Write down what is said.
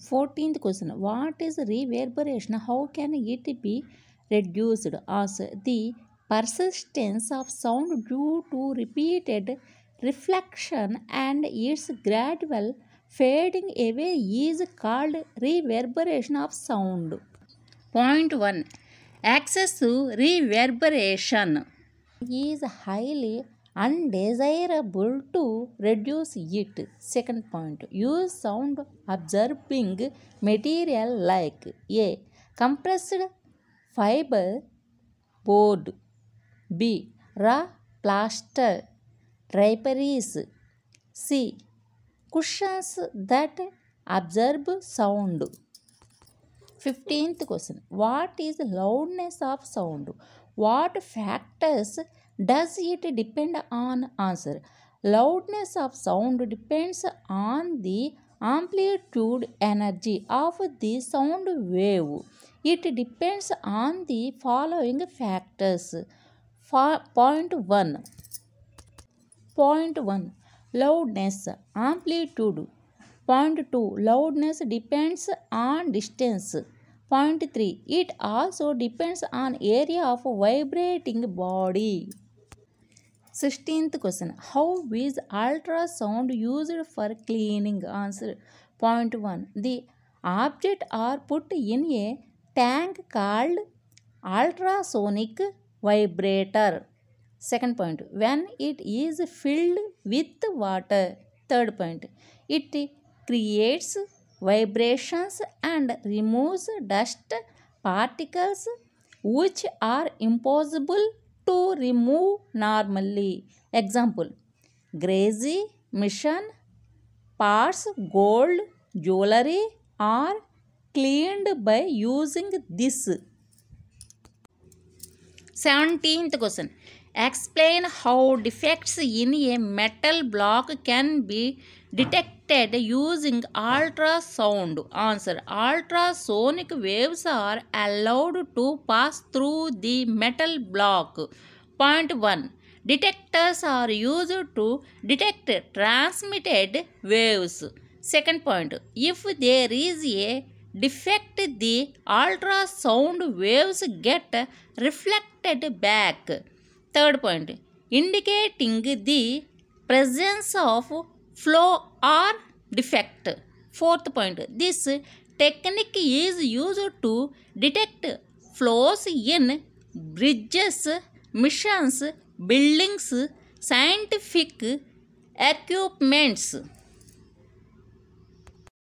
14th question. What is reverberation? How can it be reduced? Answer. The persistence of sound due to repeated reflection and its gradual fading away is called reverberation of sound. Point 1. Excessive reverberation is highly undesirable to reduce it. Second point. Use sound absorbing material like A. Compressed fiber board, B. Raw plaster draperies, C. Cushions that absorb sound. 15th question. What is loudness of sound? What factors does it depend on? Answer. Loudness of sound depends on the amplitude energy of the sound wave. It depends on the following factors. Point 1. Point 1. Loudness, amplitude. Point 2. Loudness depends on distance. Point 3. It also depends on area of vibrating body. 16th question. How is ultrasound used for cleaning? Answer. Point 1. The objects are put in a tank called ultrasonic vibrator. Second point. When it is filled with water. Third point. It creates vibrations and removes dust particles which are impossible to remove normally. Example. Greasy machine parts, gold jewelry are cleaned by using this. 17th question. Explain how defects in a metal block can be detected using ultrasound. Answer. Ultrasonic waves are allowed to pass through the metal block. Point 1. Detectors are used to detect transmitted waves. Second point. If there is a defect, the ultrasound waves get reflected back. Third point. Indicating the presence of flow or defect. Fourth point. This technique is used to detect flaws in bridges, machines, buildings, scientific equipments.